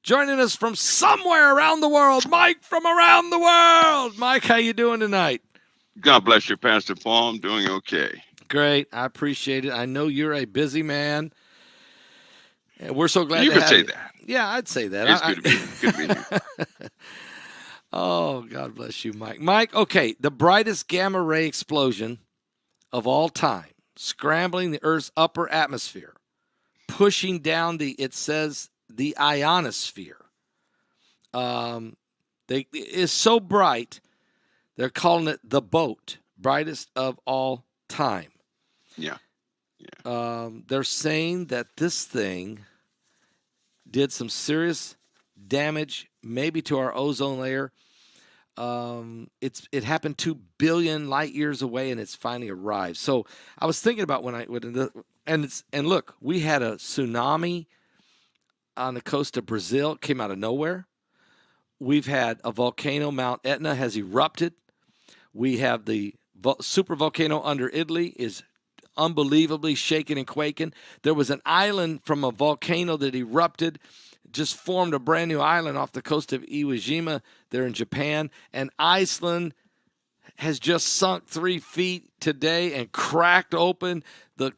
joining us from somewhere around the world. Mike from around the world. Mike, how you doing tonight? God bless you, Pastor Paul. I'm doing okay. Great. I appreciate it. I know you're a busy man. And we're so glad you to could have say you. that. Yeah, I'd say that. It's good to be here. Oh, God bless you, Mike. Mike, okay, the brightest gamma ray explosion of all time, scrambling the Earth's upper atmosphere, pushing down it says, the ionosphere. Is so bright, they're calling it the boat, brightest of all time. Yeah. They're saying that this thing did some serious damage, maybe to our ozone layer. It happened 2 billion light years away, and it's finally arrived. So I was thinking about and look, we had a tsunami on the coast of Brazil. It came out of nowhere. We've had a volcano, Mount Etna, has erupted. We have the super volcano under Italy is unbelievably shaking and quaking. There was an island from a volcano that erupted, just formed a brand new island off the coast of Iwo Jima there in Japan. And Iceland has just sunk 3 feet today and cracked open the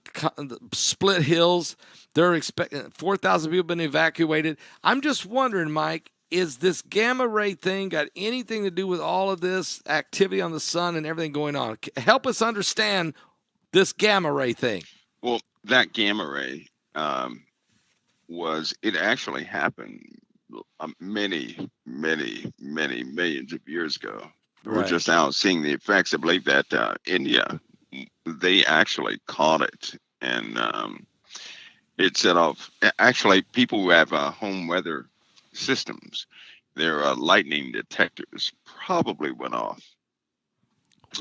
split hills. They're expecting 4,000 people have been evacuated. I'm just wondering, Mike, is this gamma ray thing got anything to do with all of this activity on the sun and everything going on? Help us understand this gamma ray thing. Well, that gamma ray it actually happened many millions of years ago. Right. We're just now seeing the effects. I believe that India, they actually caught it, and it set off. Actually, people who have home weather systems, their lightning detectors probably went off.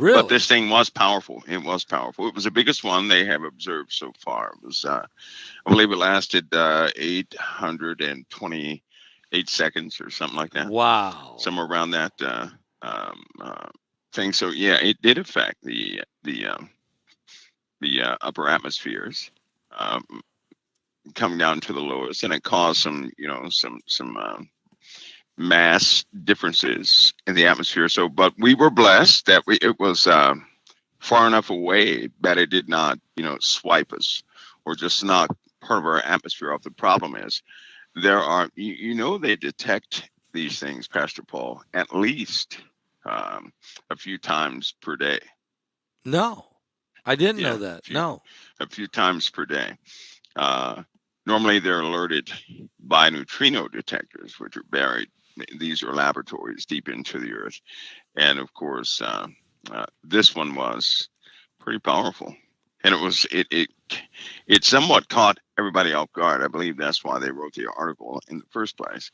Really? But this thing was powerful. It was powerful. It was the biggest one they have observed so far. It was, I believe it lasted 828 seconds or something like that. Wow. Somewhere around that thing. So yeah, it did affect the upper atmospheres, coming down to the lowest, and it caused some mass differences in the atmosphere. So, but we were blessed that it was far enough away that it did not, swipe us or just knock part of our atmosphere off. The problem is there are, they detect these things, Pastor Paul, at least a few times per day. No, I didn't know that. A few times per day. Normally they're alerted by neutrino detectors, which are buried. These are laboratories deep into the earth. And of course, this one was pretty powerful. And it somewhat caught everybody off guard. I believe that's why they wrote the article in the first place.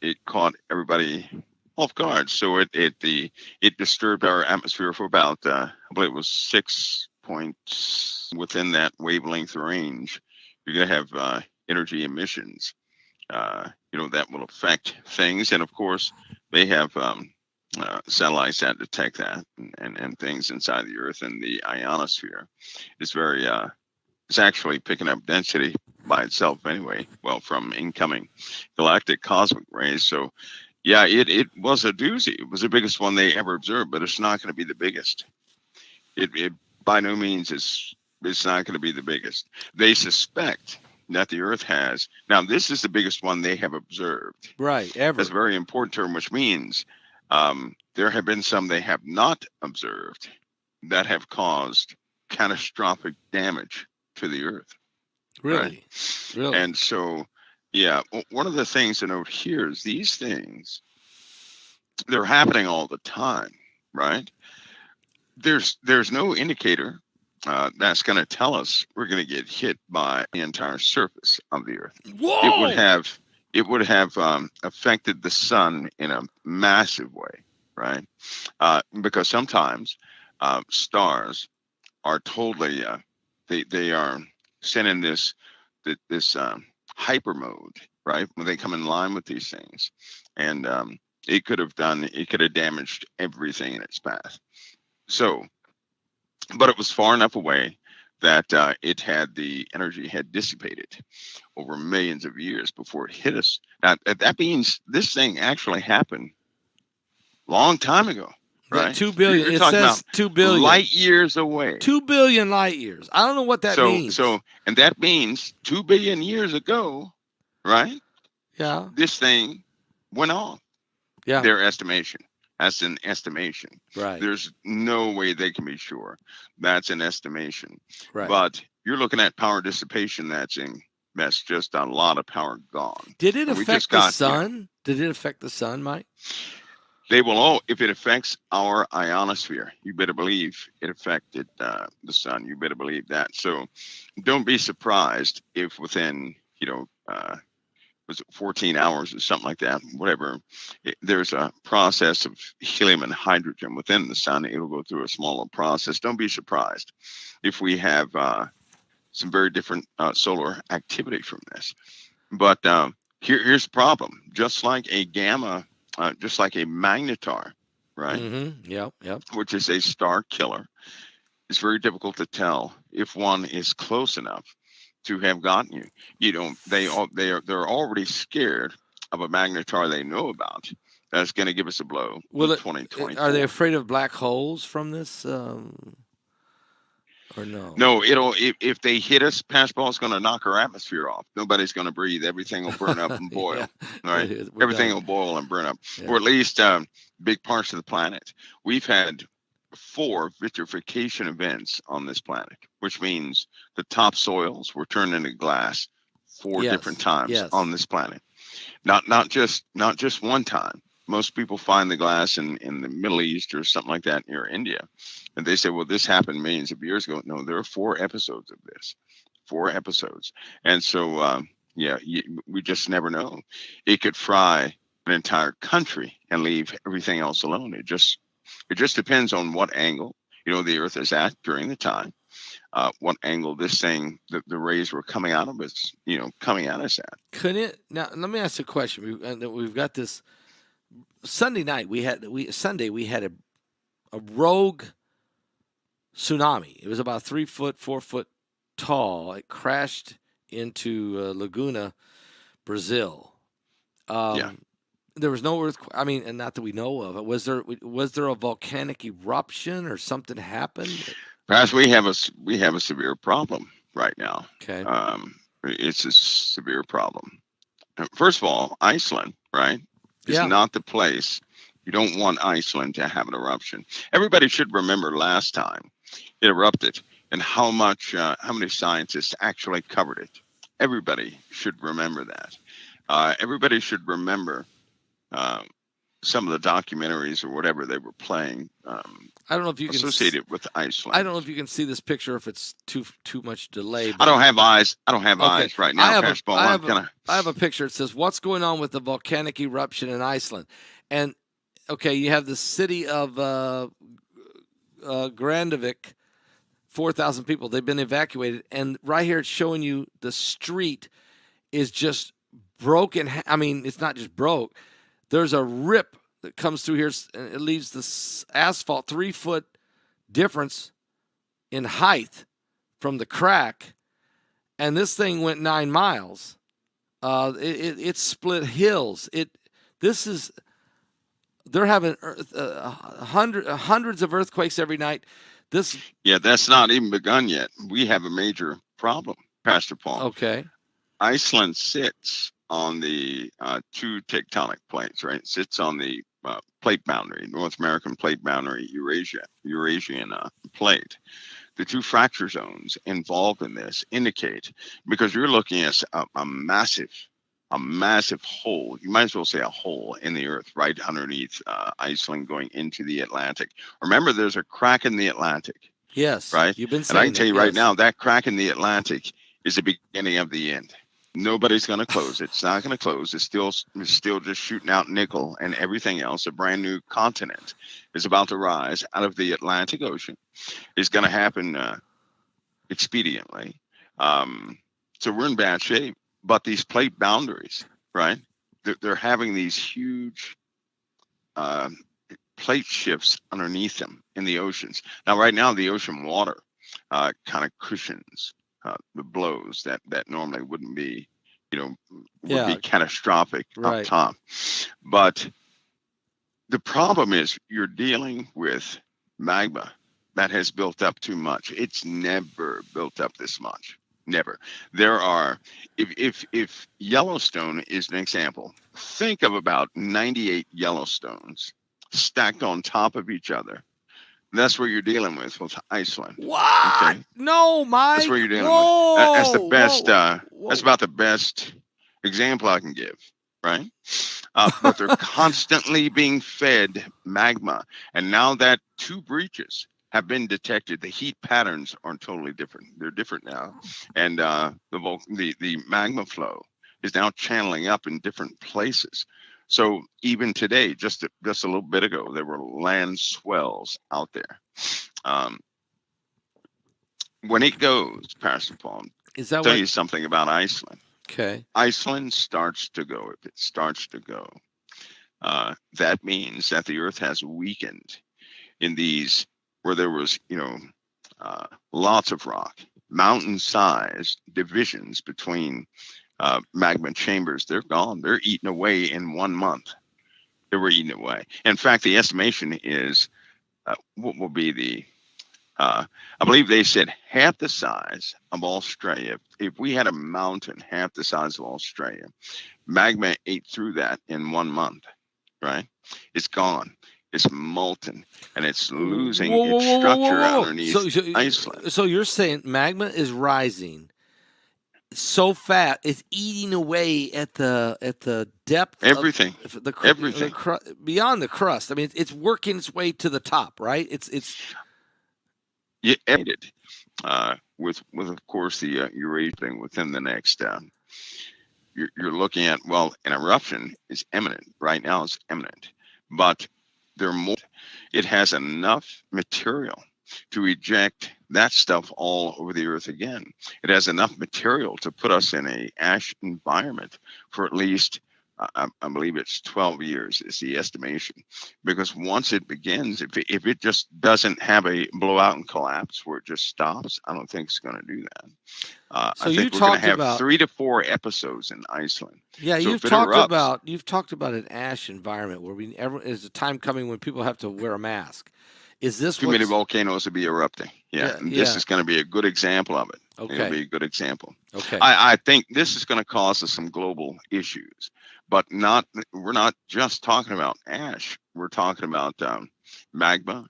It caught everybody off guard. So it disturbed our atmosphere for about, I believe it was 6 points within that wavelength range. You're going to have energy emissions. That will affect things. And of course, they have satellites that detect that and things inside the Earth, and the ionosphere is it's actually picking up density by itself anyway, well, from incoming galactic cosmic rays. So, yeah, it was a doozy. It was the biggest one they ever observed, but it's not going to be the biggest. It by no means it's not going to be the biggest. They suspect that the Earth has. Now, this is the biggest one they have observed. Right, ever. That's a very important term, which means there have been some they have not observed that have caused catastrophic damage to the Earth. Really? Right? Really? And so, yeah, one of the things to note here is these things, they're happening all the time, right? There's no indicator that's going to tell us we're going to get hit by the entire surface of the Earth. Whoa! It would have affected the sun in a massive way, right? Because sometimes stars are totally they are sent in this hyper mode, right? When they come in line with these things, and it could have damaged everything in its path. So, but it was far enough away that the energy had dissipated over millions of years before it hit us. Now, that means this thing actually happened long time ago, That right? 2 billion. You're It talking about says 2 billion. light years away. 2 billion light years. I don't know what that means. And that means 2 billion years ago, right? Yeah. This thing went on. Yeah. Their estimation. That's an estimation. Right. There's no way they can be sure. That's an estimation. Right. But you're looking at power dissipation. That's just a lot of power gone. Did it affect the sun? Did it affect the sun, Mike? They will all, if it affects our ionosphere, you better believe it affected the sun. You better believe that. So don't be surprised if within, was it 14 hours or something like that, whatever, there's a process of helium and hydrogen within the sun. It'll go through a smaller process. Don't be surprised if we have some very different solar activity from this. But here's the problem. Just like a gamma, just like a magnetar, right? Mm-hmm. Yep. Which is a star killer. It's very difficult to tell if one is close enough to have gotten you. They're already scared of a magnetar they know about that's going to give us a blow in 2020. Are they afraid of black holes from this? Or no? No, if they hit us, passball is going to knock our atmosphere off. Nobody's going to breathe. Everything will burn up and boil. Right? Everything will boil and burn up, or at least big parts of the planet. We've had 4 vitrification events on this planet, which means the topsoils were turned into glass 4 different times on this planet. Not just one time. Most people find the glass in the Middle East or something like that near India. And they say, well, this happened millions of years ago. No, there are 4 episodes of this. 4 episodes. And so, we just never know. It could fry an entire country and leave everything else alone. It just depends on what angle, the Earth is at during the time. What angle this thing, the rays were coming out of us, coming at us at. Could it? Now, let me ask you a question. We've got this Sunday night. Sunday we had a rogue tsunami. It was about 3 foot, 4 foot tall. It crashed into Laguna, Brazil. There was no earthquake. I mean, and not that we know of. Was there a volcanic eruption or something happened? Perhaps we have a severe problem right now. Okay. It's a severe problem. First of all, Iceland, right, is not the place. You don't want Iceland to have an eruption. Everybody should remember last time it erupted and how many scientists actually covered it. Everybody should remember that. Everybody should remember some of the documentaries or whatever they were playing. I don't know if you associated with Iceland. I don't know if you can see this picture if it's too much delay. I don't have eyes. eyes right now. I have a picture. It says, "What's going on with the volcanic eruption in Iceland?" And okay, you have the city of Grandavik, 4,000 people. They've been evacuated, and right here it's showing you the street is just broken. I mean, it's not just broke. There's a rip that comes through here, and it leaves the asphalt 3 foot difference in height from the crack, and this thing went 9 miles. It split hills. They're having hundreds of earthquakes every night. That's not even begun yet. We have a major problem, Pastor Paul. Okay. Iceland sits on the 2 tectonic plates, right? It sits on the plate boundary, North American plate boundary, Eurasian plate. The 2 fracture zones involved in this indicate, because you're looking at a massive hole. You might as well say a hole in the earth right underneath Iceland going into the Atlantic. Remember, there's a crack in the Atlantic. Yes. Right? You've been saying and I can tell you right now, that crack in the Atlantic is the beginning of the end. Nobody's going to close it. It's not going to close. It's still just shooting out nickel and everything else. A brand new continent is about to rise out of the Atlantic Ocean. It's going to happen expediently. So we're in bad shape. But these plate boundaries, right? They're having these huge plate shifts underneath them in the oceans. Now, right now, the ocean water kind of cushions the blows that normally wouldn't be, would be Yeah. catastrophic up Right. top. But the problem is you're dealing with magma that has built up too much. It's never built up this much. Never. There are, if Yellowstone is an example, think of about 98 Yellowstones stacked on top of each other. That's what you're dealing with Iceland. What? Okay, No, that's what Mike. you're dealing with. That's the Whoa, best. whoa, That's whoa. about the best example I can give, right? But they're constantly being fed magma, and now that 2 breaches have been detected, the heat patterns are totally different. They're different now, and the magma flow is now channeling up in different places. So even today, just a little bit ago, there were land swells out there. Um, when it goes, Pastor Paul, Is that tell what? you something about Iceland. Okay. Iceland starts to go. If it starts to go, that means that the Earth has weakened in these where there was, lots of rock, mountain-sized divisions between magma chambers. They're gone. They're eaten away in 1 month. They were eaten away. In fact, the estimation is what will be the I believe they said half the size of Australia. If we had a mountain half the size of Australia, magma ate through that in 1 month, right? It's gone. It's molten, and it's losing Whoa, whoa, its whoa, whoa, whoa, structure whoa, whoa. underneath Iceland. So you're saying magma is rising so fast, it's eating away at the depth Everything, of everything. beyond the crust. I mean, it's working its way to the top, right? It's You added with of course the Eurasia thing within the next. You're looking at, well, an eruption is imminent right now. It's imminent, but there more. It has enough material to eject that stuff all over the earth again. It has enough material to put us in a ash environment for at least, I believe it's 12 years is the estimation. Because once it begins, if it just doesn't have a blowout and collapse where it just stops, I don't think it's going to do that. so I you think we're going to talked have about 3 to 4 episodes in Iceland. yeah, So if it erupts, you've talked about an ash environment where is a time coming when people have to wear a mask. Is this too many what's volcanoes will be erupting. Yeah, and this yeah. is going to be a good example of it. It'll Okay. be a good example. Okay. I think this is going to cause us some global issues, but we're not just talking about ash. We're talking about magma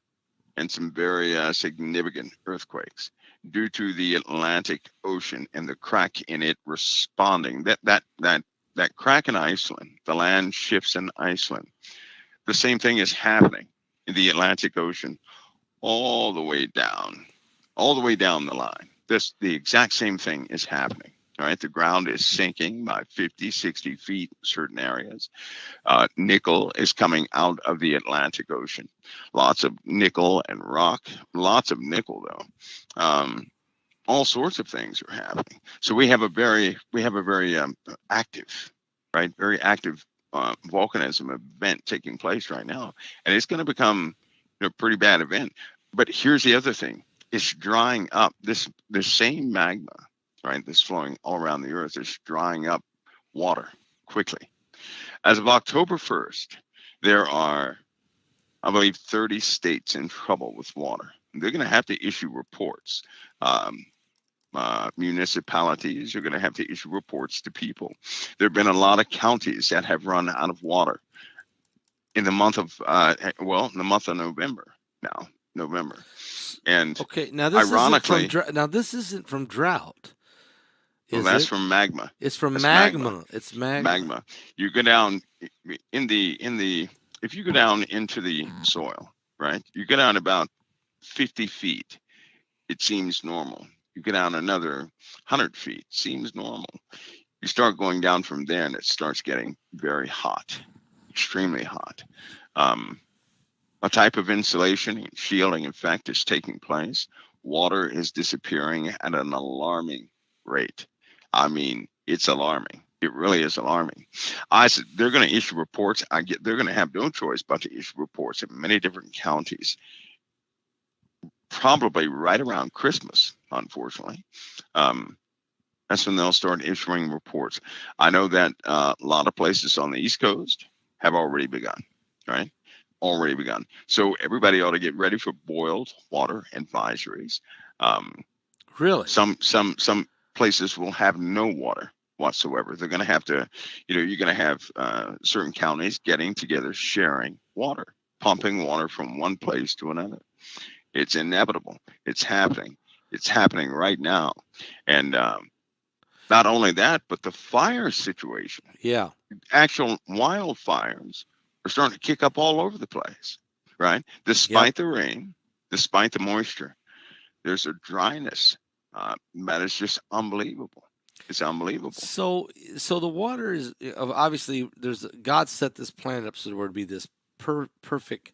and some very significant earthquakes due to the Atlantic Ocean and the crack in it responding. That crack in Iceland, the land shifts in Iceland. The same thing is happening in the Atlantic Ocean all the way down the line. The exact same thing is happening. All right, the ground is sinking by 50, 60 feet in certain areas. Nickel is coming out of the Atlantic Ocean. Lots of nickel and rock. Lots of nickel, though. All sorts of things are happening. So we have a very active, right? Very active volcanism event taking place right now, and it's going to become a pretty bad event. But here's the other thing: it's drying up. This same magma, right? That's flowing all around the Earth is drying up water quickly. As of October 1st, there are, I believe, 30 states in trouble with water. They're going to have to issue reports. Municipalities are going to have to issue reports to people. There have been a lot of counties that have run out of water in the month of November now. November. And okay, now this ironically, this isn't from drought. Well, that's from magma. It's from That's magma. It's magma. Magma. You go down in the if you go down into the soil, right? You go down about 50 feet, it seems normal. You go down another 100 feet, seems normal. You start going down from there, and it starts getting very hot, extremely hot. A type of insulation and shielding effect is taking place. Water is disappearing at an alarming rate. I mean, it's alarming. It really is alarming. I said they're going to issue reports. They're going to have no choice but to issue reports in many different counties, probably right around Christmas, unfortunately. That's when they'll start issuing reports. I know that a lot of places on the East Coast have already begun, right? Already begun. So everybody ought to get ready for boiled water advisories. Really? Some places will have no water whatsoever. They're going to have to, you're going to have certain counties getting together, sharing water, pumping water from one place to another. It's inevitable. It's happening. It's happening right now. And not only that, but the fire situation. Yeah. Actual wildfires are starting to kick up all over the place, right? Despite the rain, despite the moisture, there's a dryness that is just unbelievable. It's unbelievable. So the water is obviously God set this planet up so there would be this perfect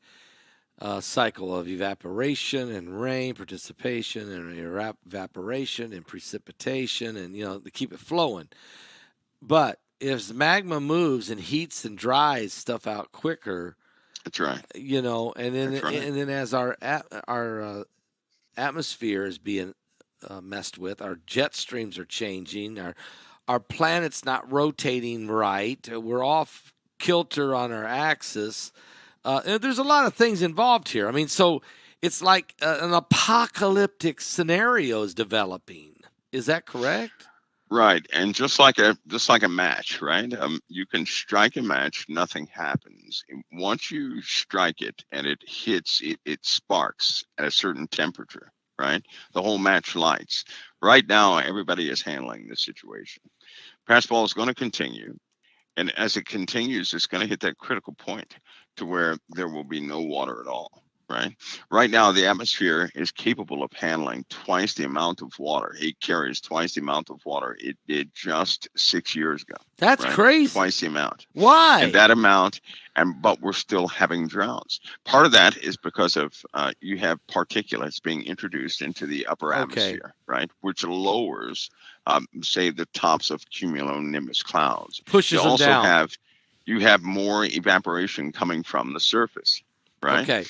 cycle of evaporation and rain, precipitation and evaporation and precipitation, and to keep it flowing. But if magma moves and heats and dries stuff out quicker, that's right. And then as our atmosphere is being messed with, our jet streams are changing, our planet's not rotating right, we're off kilter on our axis. And there's a lot of things involved here. I mean, so it's like an apocalyptic scenario is developing. Is that correct? Right, and just like a match, right? You can strike a match, nothing happens. Once you strike it and it hits, it sparks at a certain temperature, right? The whole match lights. Right now, everybody is handling the situation. Fastball is going to continue, and as it continues, it's going to hit that critical point to where there will be no water at all. Right now, the atmosphere is capable of handling twice the amount of water. It carries twice the amount of water it did just 6 years ago. That's crazy. Twice the amount. Why? And that amount, but we're still having droughts. Part of that is because of you have particulates being introduced into the upper atmosphere, right, which lowers, say, the tops of cumulonimbus clouds. Pushes them down. You have more evaporation coming from the surface. Right. Okay.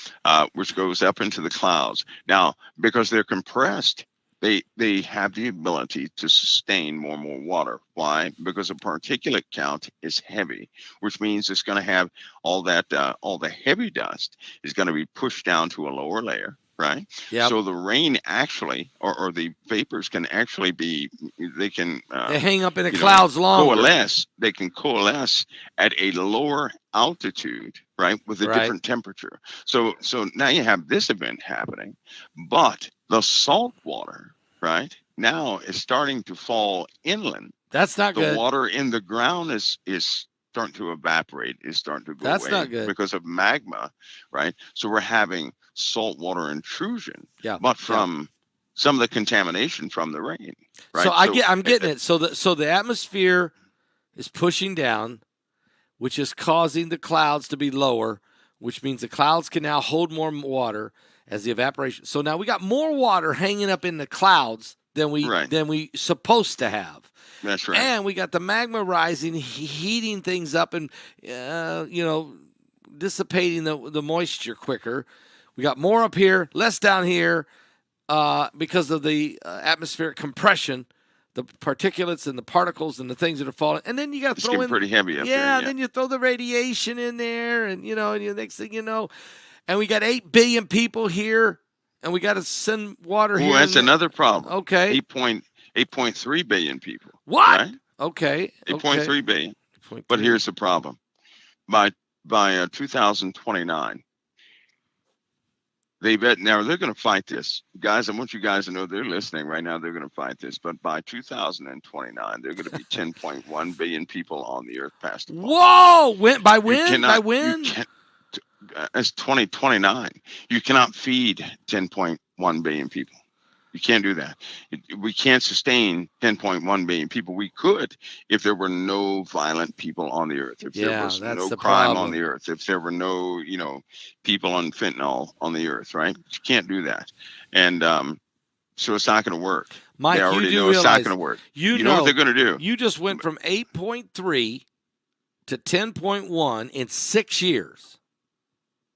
Which goes up into the clouds. Now, because they're compressed, they have the ability to sustain more and more water. Why? Because the particulate count is heavy, which means it's going to have all the heavy dust is going to be pushed down to a lower layer. Right. Yep. So the rain actually, or the vapors can actually they hang up in the clouds longer. They can coalesce at a lower altitude, right, with a different temperature. So now you have this event happening, but the salt water, right, now is starting to fall inland. That's not good. The water in the ground is starting to evaporate, is starting to go away. That's not good. Because of magma, right? So we're having saltwater intrusion, but from some of the contamination from the rain, right? So I'm getting it. So the atmosphere is pushing down, which is causing the clouds to be lower, which means the clouds can now hold more water as the evaporation. So now we got more water hanging up in the clouds than we supposed to have. That's right. And we got the magma rising, heating things up, and dissipating the moisture quicker. We got more up here, less down here, because of the atmospheric compression, the particulates and the particles and the things that are falling. And then you got to throw in pretty heavy up there. Yeah, and then you throw the radiation in there, and and the next thing you know, and we got 8 billion people here, and we got to send water here. That's another problem. Okay. 8.3 billion people. What? Right? Okay. 8.3 billion. But here's the problem. By 2029, they're going to fight this. Guys, I want you guys to know they're listening right now. They're going to fight this. But by 2029, there are going to be 10.1 billion people on the earth past the point. Whoa! By when? By when? It's 2029. You cannot feed 10.1 billion people. You can't do that. We can't sustain 10.1 billion people. We could if there were no violent people on the earth, if there was no crime on the earth, if there were no, people on fentanyl on the earth, right? You can't do that. And so it's not going to work. Mike, they already know it's not going to work. You know what they're going to do. You just went from 8.3 to 10.1 in 6 years.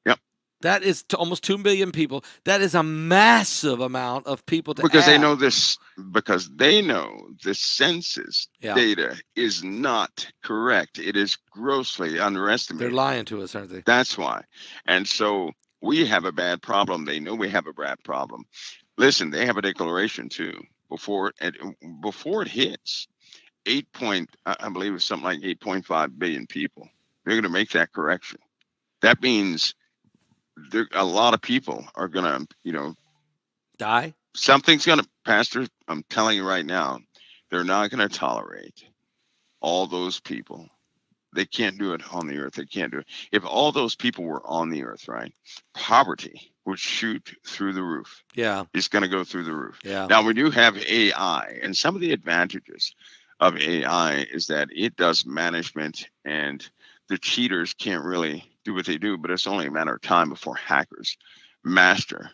Yep. That is almost 2 billion people. That is a massive amount of people to Because they add. know this, because they know the census Yeah. data is not correct. It is grossly They're underestimated. lying to us, aren't they? That's why. And so we have a bad problem. They know we have a bad problem. Listen, they have a declaration too before it hits 8 point, I believe it's something like 8.5 billion people. They're going to make that correction. That means a lot of people are going to, Die? something's going to, Pastor, I'm telling you right now, they're not going to tolerate all those people. They can't do it on the earth. They can't do it. If all those people were on the earth, right, poverty would shoot through the roof. Yeah. It's going to go through the roof. Yeah. Now, we do have AI, and some of the advantages of AI is that it does management, and the cheaters can't really do what they do, but it's only a matter of time before hackers master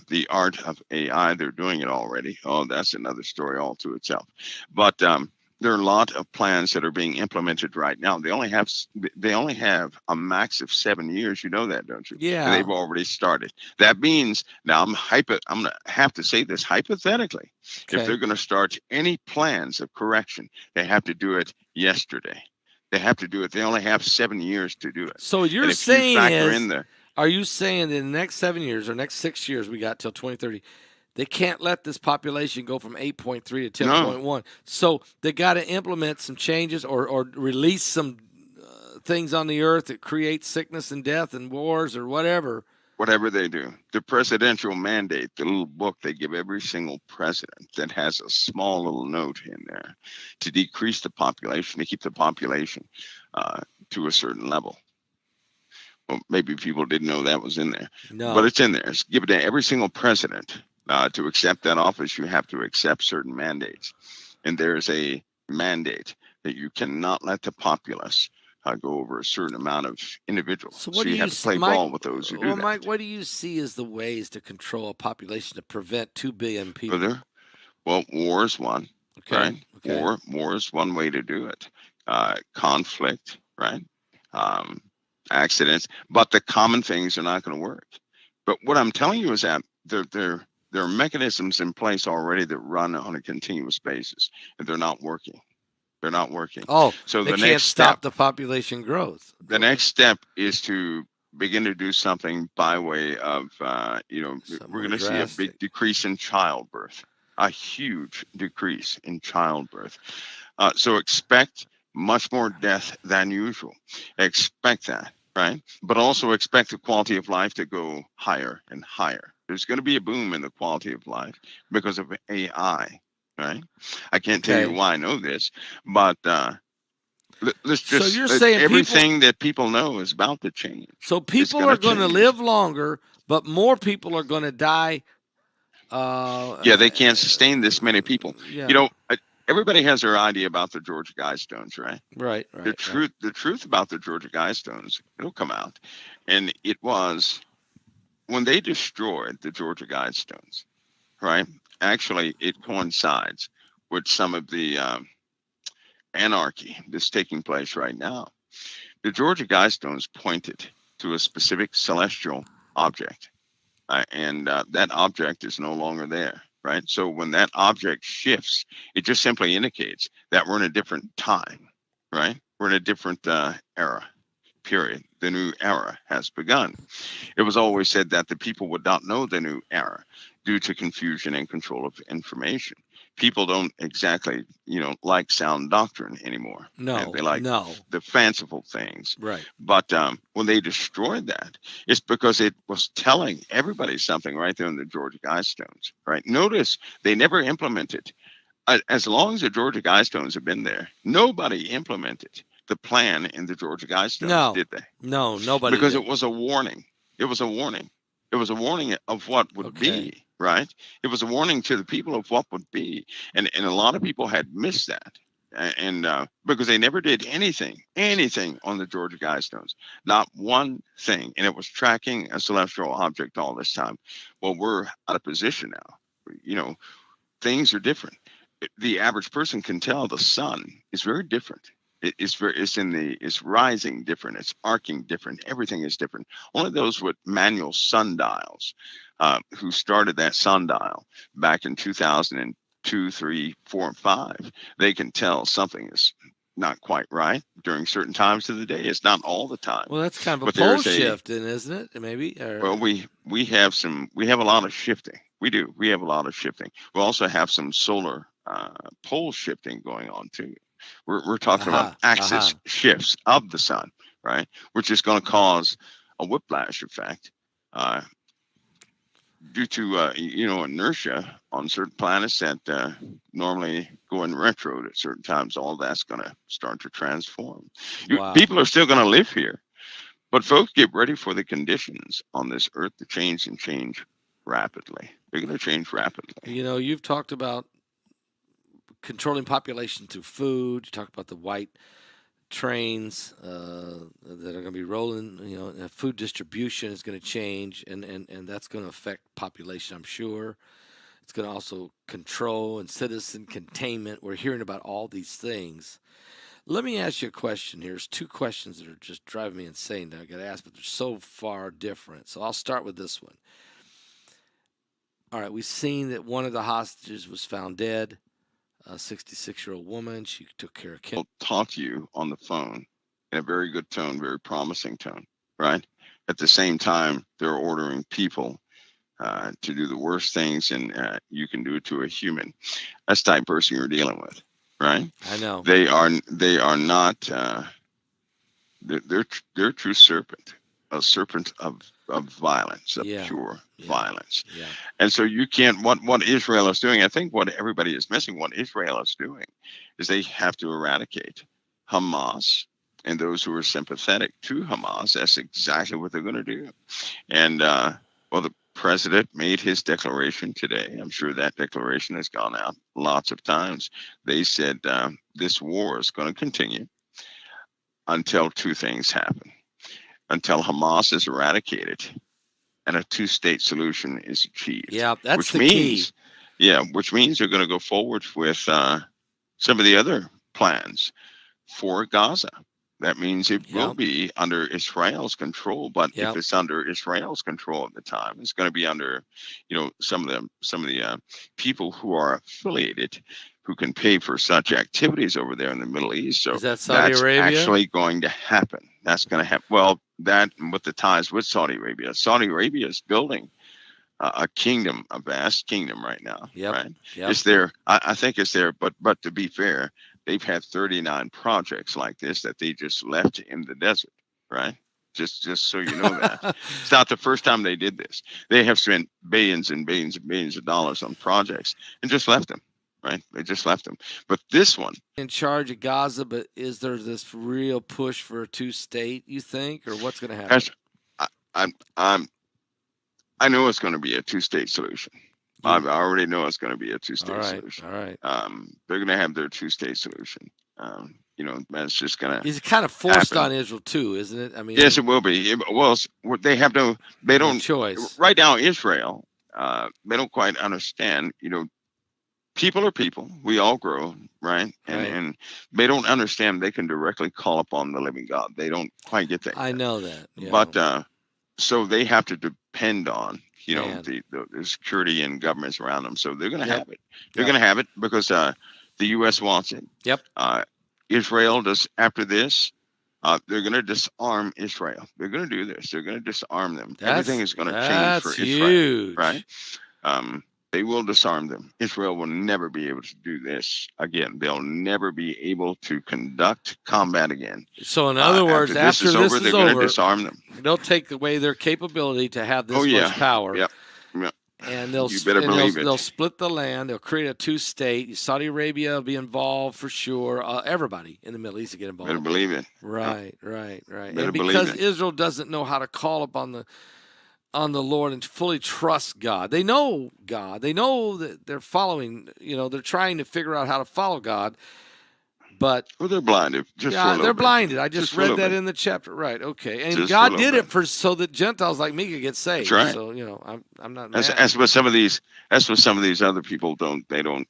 the art of AI. They're doing it already. Oh, that's another story all to itself. But there are a lot of plans that are being implemented right now. They only have a max of 7 years. You know that, don't you? Yeah. And they've already started. That means now I'm going to have to say this hypothetically. Okay. If they're going to start any plans of correction, they have to do it yesterday. They have to do it. They only have 7 years to do it. So you're and if saying you factor is, in the, are you saying that in the next 7 years or next 6 years we got till 2030, they can't let this population go from 8.3 to 10.1? No. So they got to implement some changes or release some things on the earth that create sickness and death and wars or whatever. Whatever they do, the presidential mandate, the little book they give every single president that has a small little note in there to decrease the population, to keep the population to a certain level. Well, maybe people didn't know that was in there, No. but it's in there. It's given to every single president. To accept that office, you have to accept certain mandates. And there's a mandate that you cannot let the populace go over a certain amount of individuals. So So you have to play ball with those who do that. Mike, what do you see as the ways to control a population to prevent 2 billion people? Further, well, war is one, Okay. right? Okay. War is one way to do it. Conflict, right? Accidents, but the common things are not going to work. But what I'm telling you is that there are mechanisms in place already that run on a continuous basis, and they're not working. They're not working. Oh, So they the can't next stop step, the population growth. the next step is to begin to do something by way of, we're going to see a big decrease in childbirth, a huge decrease in childbirth. So expect much more death than usual. Expect that, right? But also expect the quality of life to go higher and higher. There's going to be a boom in the quality of life because of AI, right? I can't tell you why I know this, but let's just, so you're saying everything that people know is about to change. So people are going to live longer, but more people are going to die. Yeah, they can't sustain this many people. Yeah. Everybody has their idea about the Georgia Guidestones, right? Right. The truth about the Georgia Guidestones, it'll come out. And it was when they destroyed the Georgia Guidestones, right? Actually, it coincides with some of the anarchy that's taking place right now. The Georgia Guidestones pointed to a specific celestial object, and that object is no longer there. Right. So when that object shifts, it just simply indicates that we're in a different time. Right. We're in a different era, period. The new era has begun. It was always said that the people would not know the new era due to confusion and control of information. People don't exactly, like sound doctrine anymore. No, right? They like the fanciful things. Right. But when they destroyed that, it's because it was telling everybody something right there in the Georgia Guidestones. Right. Notice they never implemented. As long as the Georgia Guidestones have been there, nobody implemented the plan in the Georgia Guidestones, did they? No, nobody. Because it was a warning. It was a warning. It was a warning of what would be, right? It was a warning to the people of what would be. And a lot of people had missed that. And because they never did anything on the Georgia Guidestones, not one thing. And it was tracking a celestial object all this time. Well, we're out of position now. Things are different. The average person can tell the sun is very different It's rising different, it's arcing different, everything is different. Only those with manual sundials, who started that sundial back in 2002, 3, 4, and 5, they can tell something is not quite right during certain times of the day. It's not all the time, Well, that's kind of a but pole there's a shift, then, isn't it? Maybe. well, we have a lot of shifting. We have a lot of shifting. We also have some solar pole shifting going on too. We're talking about axis shifts of the sun, right? Which is going to cause a whiplash effect due to inertia on certain planets that normally go in retro at certain times. All that's going to start to transform. Wow. People are still going to live here, but folks, get ready for the conditions on this earth to change and change rapidly. They're going to change rapidly. You know, you've talked about controlling population through food. You talk about the white trains that are going to be rolling. You know, food distribution is going to change, and that's going to affect population, I'm sure. It's going to also control and citizen containment. We're hearing about all these things. Let me ask you a question here. There's two questions that are just driving me insane that I got to ask, but they're so far different. So I'll start with this one. All right, we've seen that one of the hostages was found dead. A 66-year-old woman. She took care of kids. I'll talk to you on the phone in a very good tone, very promising tone, right? At the same time, they're ordering people to do the worst things, and you can do it to a human. That's the type of person you're dealing with, right? I know. They are not. They're a true serpent, a serpent of violence, of pure violence. Yeah. And so you can't, what Israel is doing, I think what everybody is missing, what Israel is doing is they have to eradicate Hamas and those who are sympathetic to Hamas. That's exactly what they're going to do. And, well, the president made his declaration today. I'm sure that declaration has gone out lots of times. They said this war is going to continue until two things happen. Until Hamas is eradicated and a two-state solution is achieved. Yeah, that's which the means, key. Yeah, which means they're going to go forward with some of the other plans for Gaza. That means it will be under Israel's control, but if it's under Israel's control at the time, it's going to be under, some of the people who are affiliated, who can pay for such activities over there in the Middle East. So is that Saudi Arabia? Actually going to happen. That's going to happen. Well, that with the ties with Saudi Arabia. Saudi Arabia is building a kingdom, a vast kingdom right now. Right? It's there. I think it's there. But to be fair, they've had 39 projects like this that they just left in the desert. Right? Just so you know that. It's not the first time they did this. They have spent billions and billions and billions of dollars on projects and just left them. Right? They just left them. But this one, in charge of Gaza, but is there this real push for a two-state, you think, or what's going to happen? I know it's going to be a two-state solution. I already know it's going to be a two-state solution. All right. They're going to have their two-state solution. That's just going to. It's kind of forced on Israel too, isn't it? I mean, yes, it will be. They have no. They don't. Choice right now. Israel, they don't quite understand. People are people. We all grow, right? And they don't understand they can directly call upon the living God. They don't quite get that. I know that. Yeah. But so they have to depend on, the security and governments around them. So they're going to have it. They're going to have it because the U.S. wants it. Yep. Israel does after this. They're going to disarm Israel. They're going to do this. They're going to disarm them. Everything is going to change for Israel. Huge. Right? They will disarm them. Israel will never be able to do this again. They'll never be able to conduct combat again. So, in other words, after this is over, they're going to disarm them. They'll take away their capability to have this much power. Yep. And they'll split the land. They'll create a two-state. Saudi Arabia will be involved for sure. Everybody in the Middle East will get involved. Better believe it. Right. And because Israel doesn't know how to call upon the Lord and fully trust God. They know God. They know that they're following, they're trying to figure out how to follow God. But Well, they're blinded just for a yeah, little they're bit. blinded. I just Just for a read little that bit. in the chapter. Right. Okay. And Just for a God little did bit. it for so that Gentiles like me could get saved. That's right. So, I'm not That's, mad. that's what some of these. That's what some of these other people don't. They don't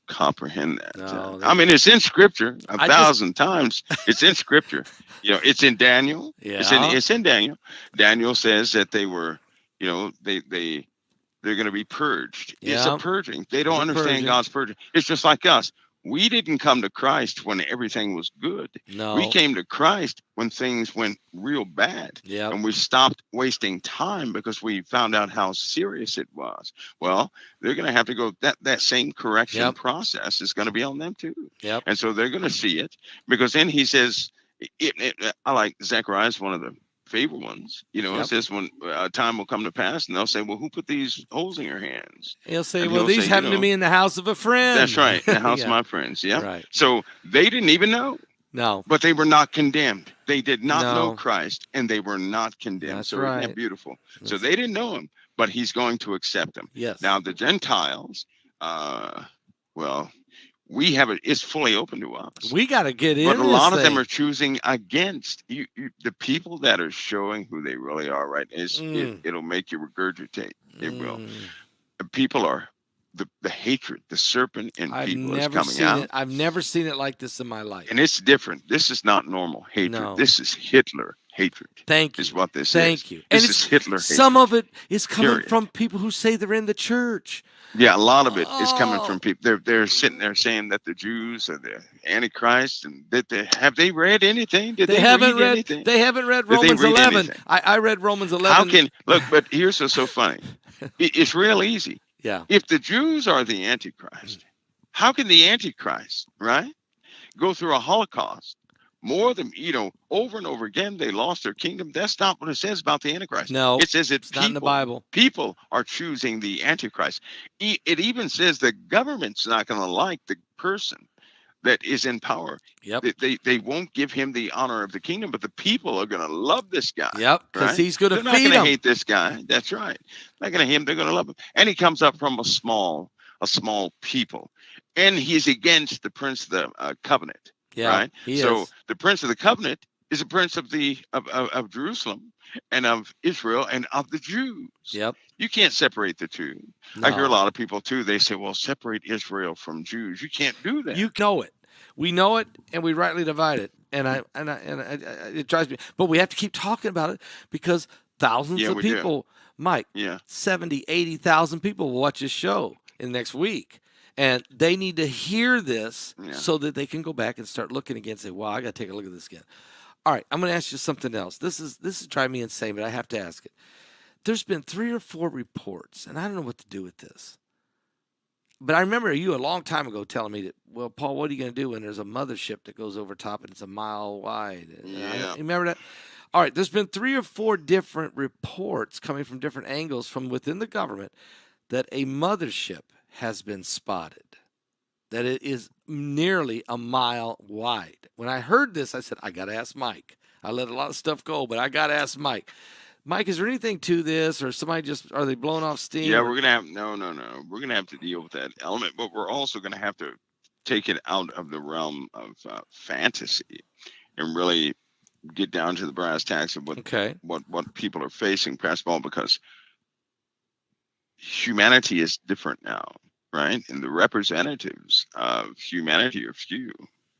comprehend that. No, I mean, it's in Scripture a I just- thousand times. It's in Scripture. It's in Daniel. Yeah. It's in Daniel. Daniel says that they were. They're going to be purged. It's a Yeah. purging. They It's don't a understand purging. God's purging. It's just like us. We didn't come to Christ when everything was good. No. We came to Christ when things went real bad. Yeah. And we stopped wasting time because we found out how serious it was. Well, they're going to have to go, that same correction Yep. process is going to be on them too. Yep. And so they're going to see it, because then he says, I like Zechariah is one of the favorite ones. It Yep. says when time will come to pass, and they'll say, well, who put these holes in your hands? He'll say, And well, he'll these say, happened to me in the house of a friend. That's right. The house Yeah. of my friends. Yeah. Right. So they didn't even know, No. but they were not condemned. They did not No. know Christ, and they were not condemned. That's So isn't right. that beautiful? So That's- they didn't know him, but he's going to accept them. Yes. Now the Gentiles, well, we have it. It's fully open to us. We got to get in. But a lot of them thing. are choosing against you. The people that are showing who they really are, right? It'll make you regurgitate. It will. Mm. People are the hatred, the serpent in I've people is never coming seen out, it. I've never seen it like this in my life. and it's different. This is not normal hatred. No. This is Hitler hatred. Thank you. Is what this is. Thank you. And This is Hitler hatred. some of it is coming Period. from people who say they're in the church. Yeah, a lot of it is coming Oh. from people. They're sitting there saying that the Jews are the Antichrist, and that have they read anything? Did they haven't read read. anything? They haven't read Did they Romans read 11. anything? I read Romans 11. How can look? But here's what's so funny. It's real easy. Yeah. If the Jews are the Antichrist, how can the Antichrist, right, go through a Holocaust? More than, over and over again, they lost their kingdom. That's not what it says about the Antichrist. No, it says it's not in the Bible. People are choosing the Antichrist. It even says the government's not going to like the person that is in power. Yep. They won't give him the honor of the kingdom, but the people are going to love this guy. Yep. Because right? he's going to They're not feed going to them. hate this guy. That's right. They're not going to hate him. They're going to love him. And he comes up from a small people, and he's against the prince of the covenant. Yeah. Right. So is. the prince of the covenant is a prince of of Jerusalem and of Israel and of the Jews. Yep. You can't separate the two. No. I hear a lot of people too. They say, "Well, separate Israel from Jews." You can't do that. You know it. We know it, and we rightly divide it. And it drives me. But we have to keep talking about it because thousands of we do. people, Mike, Yeah. 70, 80,000 people will watch this show in the next week. And they need to hear this so that they can go back and start looking again and say, wow, I got to take a look at this again. All right, I'm going to ask you something else. This is driving me insane, but I have to ask it. There's been 3 or 4 reports, and I don't know what to do with this. But I remember you a long time ago telling me that, well, Paul, what are you going to do when there's a mothership that goes over top and it's a mile wide? Yeah. You remember that? All right, there's been 3 or 4 different reports coming from different angles from within the government that a mothership has been spotted, that it is nearly a mile wide. When I heard this, I said, I got to ask Mike. I let a lot of stuff go, but I got to ask Mike. Mike, is there anything to this, or are they blowing off steam? Yeah, we're going to have, no. We're going to have to deal with that element, but we're also going to have to take it out of the realm of fantasy and really get down to the brass tacks of what people are facing, Pastor Paul, because humanity is different now, right? And the representatives of humanity are few,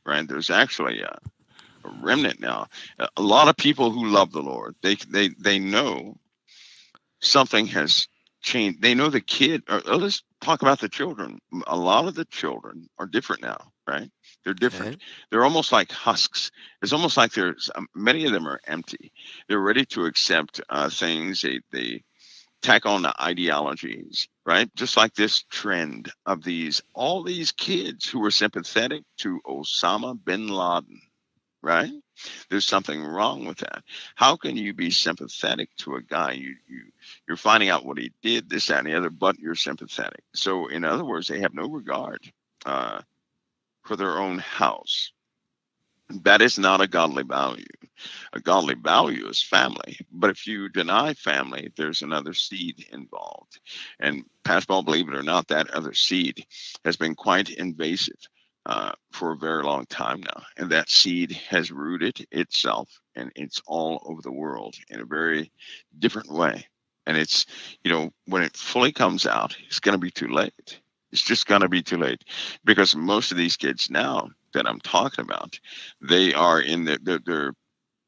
right? There's actually a remnant now. A lot of people who love the Lord, they know something has changed. They know the kid, or let's talk about the children. A lot of the children are different now, right? They're different. Okay. They're almost like husks. It's almost like many of them are empty. They're ready to accept things. They tack on the ideologies, right? Just like this trend of all these kids who were sympathetic to Osama bin Laden, right? There's something wrong with that. How can you be sympathetic to a guy? You're finding out what he did, this, that, and the other, but you're sympathetic. So in other words, they have no regard for their own house. That is not a godly value. A godly value is family. But if you deny family, there's another seed involved. And Pastor Paul, believe it or not, that other seed has been quite invasive for a very long time now. And that seed has rooted itself, and it's all over the world in a very different way. And it's, when it fully comes out, it's going to be too late. It's just going to be too late, because most of these kids now that I'm talking about, they are in they're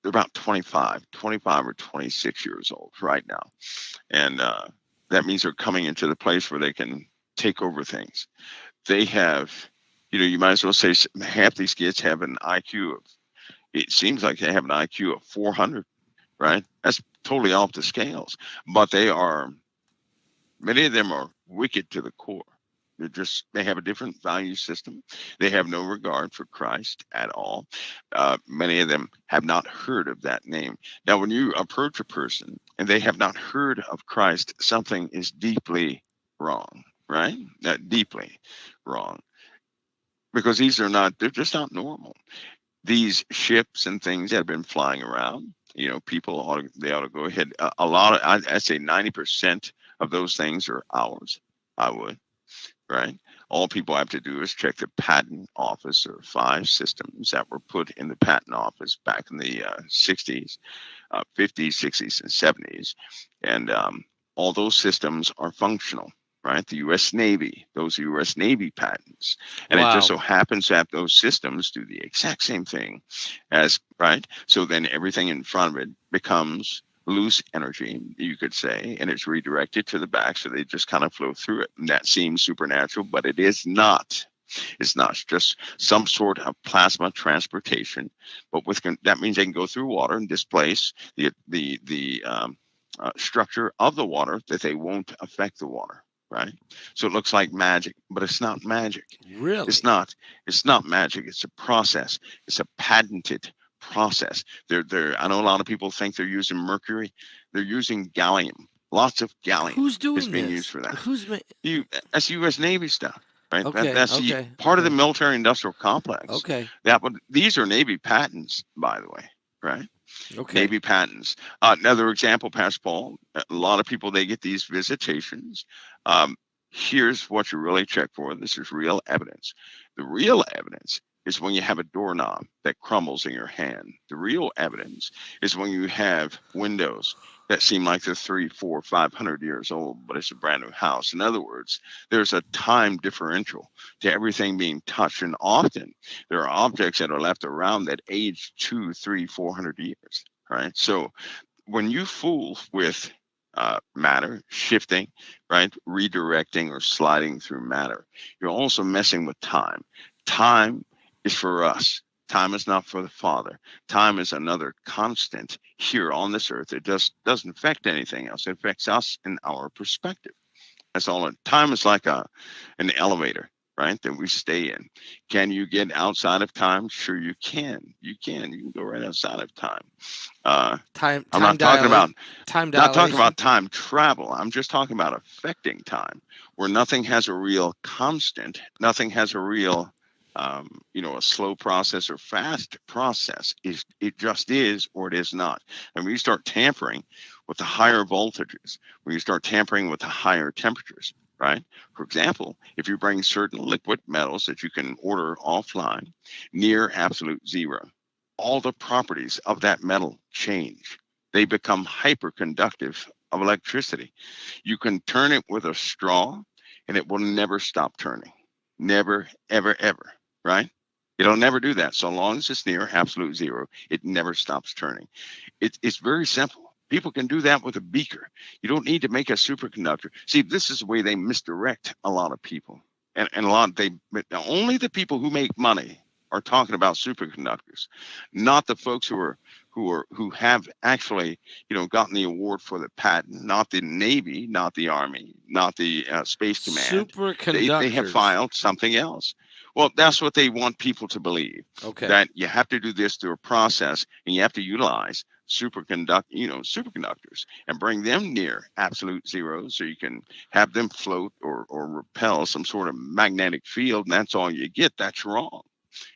about 25 or 26 years old right now. And that means they're coming into the place where they can take over things. They have, you might as well say half these kids have an IQ of, it seems like they have an IQ of 400, right? That's totally off the scales. But many of them are wicked to the core. They have a different value system. They have no regard for Christ at all. Many of them have not heard of that name. Now, when you approach a person and they have not heard of Christ, something is deeply wrong, right? Deeply wrong. Because they're just not normal. These ships and things that have been flying around, people ought to go ahead. A lot of, I'd say 90% of those things are ours. I would. Right? All people have to do is check the patent office. Or 5 systems that were put in the patent office back in the 60s, 50s, 60s, and 70s. And all those systems are functional, right? The U.S. Navy, those are U.S. Navy patents. And It just so happens that those systems do the exact same thing as, right? So then everything in front of it becomes loose energy, you could say, and it's redirected to the back, so they just kind of flow through it. And that seems supernatural, but it is not. It's not. It's just some sort of plasma transportation, but that means they can go through water and displace the structure of the water, that they won't affect the water. Right? So it looks like magic, but it's not magic. Really? It's not magic. It's a process. It's a patented process. I know a lot of people think they're using mercury. They're using gallium. Lots of gallium. Who's doing is being this? used for that. That's U.S. Navy stuff, right? Okay, That's part of the military-industrial complex. Okay. These are Navy patents, by the way, right? Okay. Navy patents. Another example, Pastor Paul. A lot of people, they get these visitations. Here's what you really check for. This is real evidence. The real evidence is when you have a doorknob that crumbles in your hand. The real evidence is when you have windows that seem like they're 300, 400, 500 years old, but it's a brand new house. In other words, there's a time differential to everything being touched. And often there are objects that are left around that age 200, 300, 400 years, right? So when you fool with matter shifting, right, redirecting or sliding through matter, you're also messing with time. Time is for us. Time is not for the Father. Time is another constant here on this earth. It just doesn't affect anything else. It affects us in our perspective. That's all. Time is like an elevator, right, that we stay in. Can you get outside of time? Sure, you can. You can go right outside of time. I'm not talking about time not talking dilation. about time travel. I'm just talking about affecting time, where nothing has a real constant. Nothing has a real a slow process or fast process. It just is, or it is not. And when you start tampering with the higher voltages, when you start tampering with the higher temperatures, right? For example, if you bring certain liquid metals that you can order offline near absolute zero, all the properties of that metal change. They become hyperconductive of electricity. You can turn it with a straw and it will never stop turning. Never, ever, ever. Right? It'll never do that. So long as it's near absolute zero, it never stops turning. It's very simple. People can do that with a beaker. You don't need to make a superconductor. See, this is the way they misdirect a lot of people. And only the people who make money are talking about superconductors, not the folks who have actually gotten the award for the patent, not the Navy, not the Army, not the Space Command. Superconductors. They have filed something else. Well, that's what they want people to believe. Okay. That you have to do this through a process, and you have to utilize superconductors and bring them near absolute zero, so you can have them float or repel some sort of magnetic field, and that's all you get. That's wrong.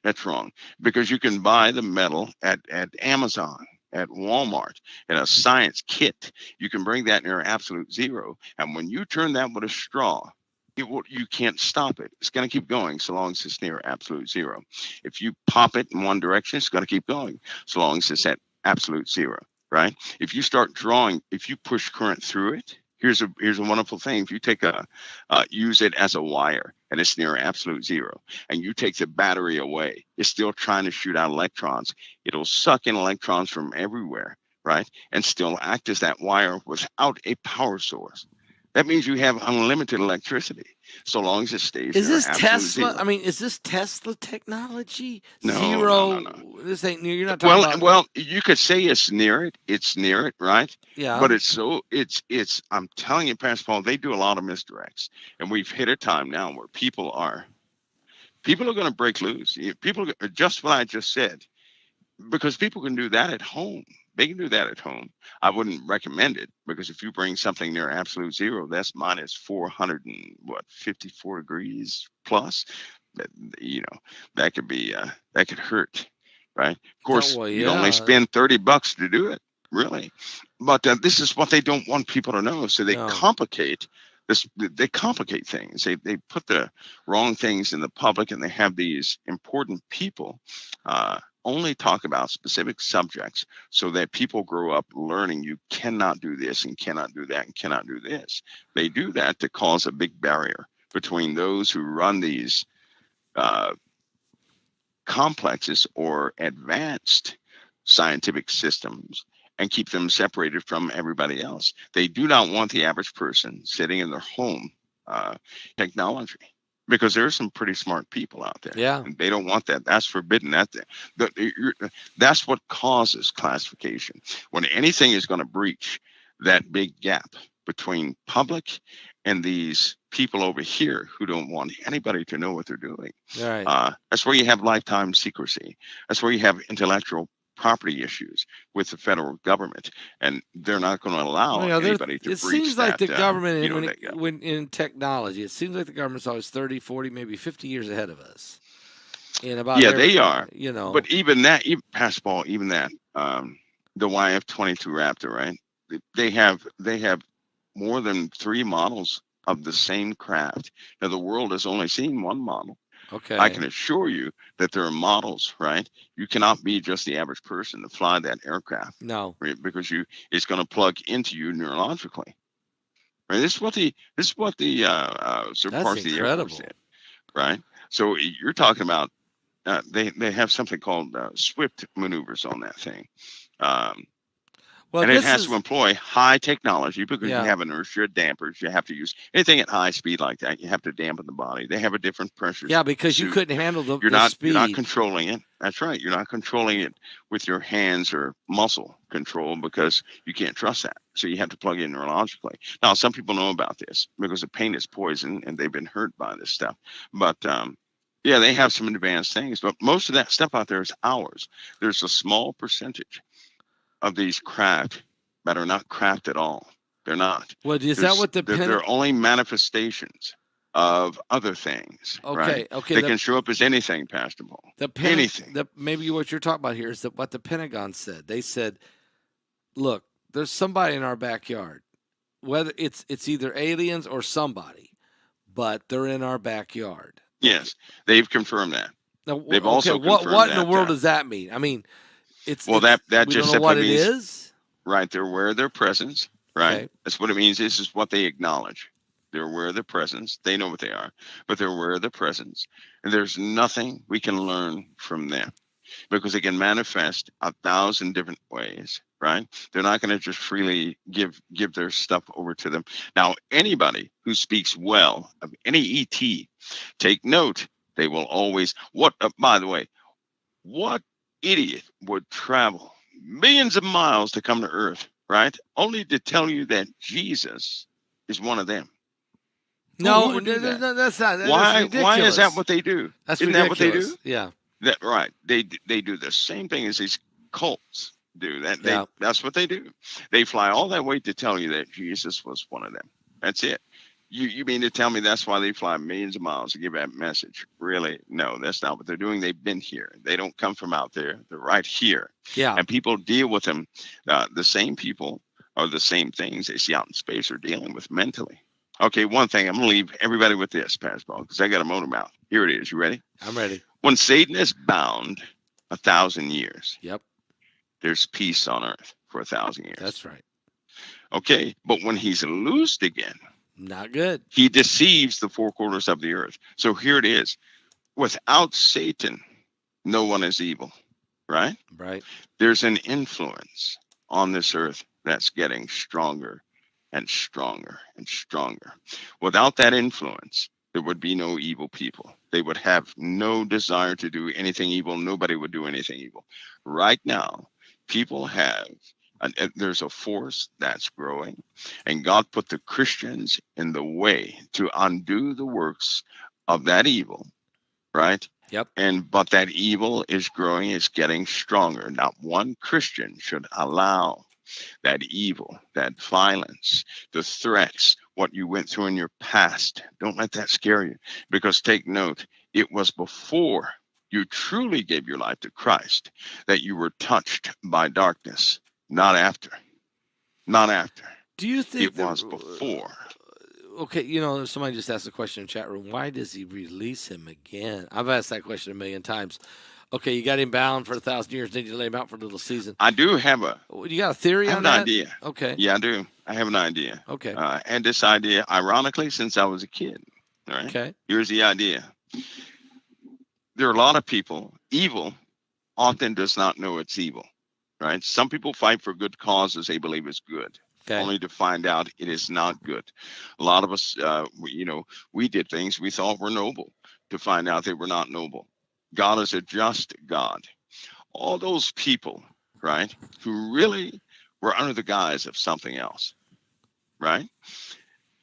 That's wrong, because you can buy the metal at Amazon, at Walmart, in a science kit. You can bring that near absolute zero, and when you turn that with a straw, you can't stop it. It's going to keep going so long as it's near absolute zero. If you pop it in one direction, it's going to keep going so long as it's at absolute zero, right? If you start drawing, if you push current through it, here's a wonderful thing. If you take use it as a wire and it's near absolute zero, and you take the battery away, it's still trying to shoot out electrons. It'll suck in electrons from everywhere, right? And still act as that wire without a power source. That means you have unlimited electricity, so long as it stays. Is this Tesla? Zero. I mean, is this Tesla technology? No, Zero. no. This ain't near. You're not talking about. Well, you could say it's near it. It's near it, right? Yeah. But it's. I'm telling you, Pastor Paul, they do a lot of misdirects, and we've hit a time now where people are going to break loose. People, just what I just said, because people can do that at home. They can do that at home. I wouldn't recommend it, because if you bring something near absolute zero, that's minus 454 degrees plus. That, that could be that could hurt, right? Of course, you only spend $30 to do it, really. But this is what they don't want people to know, so they complicate this. They complicate things. They put the wrong things in the public, and they have these important people only talk about specific subjects, so that people grow up learning you cannot do this and cannot do that and cannot do this. They do that to cause a big barrier between those who run these complexes or advanced scientific systems and keep them separated from everybody else. They do not want the average person sitting in their home technology. Because there are some pretty smart people out there. Yeah. And they don't want that. That's forbidden. That's what causes classification. When anything is going to breach that big gap between public and these people over here who don't want anybody to know what they're doing. Right. That's where you have lifetime secrecy. That's where you have intellectual property issues with the federal government, and they're not going to allow anybody to breach that. It seems like the government, when in technology, it seems like the government's always 30, 40, maybe 50 years ahead of us. They are. But even that, Pastor Paul, even that, the YF-22 Raptor, right? They have more than 3 models of the same craft. Now, the world has only seen one model. Okay. I can assure you that there are models, right? You cannot be just the average person to fly that aircraft. No. Right? Because it's going to plug into you neurologically. Right? This is what the parts of the Air Force did. Right? So you're talking about they have something called SWIFT maneuvers on that thing. And it has to employ high technology, because you have inertia dampers. You have to use anything at high speed like that. You have to dampen the body. They have a different pressure. Yeah, because you couldn't handle the speed. You're not controlling it. That's right. You're not controlling it with your hands or muscle control, because you can't trust that. So you have to plug in neurologically. Now, some people know about this because the pain is poison and they've been hurt by this stuff. But they have some advanced things. But most of that stuff out there is ours. There's a small percentage of these craft that are not craft at all. They're not. Well, is that what they're only manifestations of other things. Okay, right? okay. They can show up as anything, Pastor Paul. Anything. Maybe what you're talking about here is what the Pentagon said. They said, "Look, there's somebody in our backyard. Whether it's either aliens or somebody, but they're in our backyard." Yes, they've confirmed that. Now, they've also confirmed what in the world does that mean? I mean, that just don't know what it means, is. Right, they're aware of their presence. Right, okay. That's what it means. This is what they acknowledge. They're aware of their presence. They know what they are, but they're aware of their presence. And there's nothing we can learn from them, because they can manifest 1,000 different ways. Right, they're not going to just freely give their stuff over to them. Now, anybody who speaks well of any ET, take note. They will always. By the way, what idiot would travel millions of miles to come to Earth, right? Only to tell you that Jesus is one of them. No, that's not. Why is that what they do? Isn't that what they do? Yeah. Right. They do the same thing as these cults do. That's what they do. They fly all that way to tell you that Jesus was one of them. That's it. You mean to tell me that's why they fly millions of miles to give that message? Really? No, that's not what they're doing. They've been here. They don't come from out there. They're right here. Yeah. And people deal with them. The same people or the same things they see out in space are dealing with mentally. Okay, one thing. I'm going to leave everybody with this, Pastor Paul, because I got a motor mouth. Here it is. You ready? I'm ready. When Satan is bound 1,000 years, Yep. there's peace on earth for 1,000 years. That's right. Okay, but when he's loosed again, Not good. he deceives the four quarters of the earth. So here it is. Without Satan, no one is evil, right? Right. There's an influence on this earth that's getting stronger and stronger and stronger. Without that influence, there would be no evil people. They would have no desire to do anything evil. Nobody would do anything evil. Right now, people have, there's a force that's growing, and God put the Christians in the way to undo the works of that evil, right? Yep. But that evil is growing, it's getting stronger. Not one Christian should allow that evil, that violence, the threats, what you went through in your past. Don't let that scare you, because take note, it was before you truly gave your life to Christ that you were touched by darkness, not after. Not after. Do you think It was before. Okay, somebody just asked a question in the chat room. Why does he release him again? I've asked that question a million times. Okay, you got him bound for 1,000 years, then you lay him out for a little season. I do have You got a theory on that? I have an idea. Okay. Yeah, I do. I have an idea. Okay. And this idea, ironically, since I was a kid. All right. Okay. Here's the idea. There are a lot of people, evil often does not know it's evil, right? Some people fight for good causes they believe is good. Okay. Only to find out it is not good. A lot of us, we did things we thought were noble to find out they were not noble. God is a just God. All those people, right, who really were under the guise of something else, right?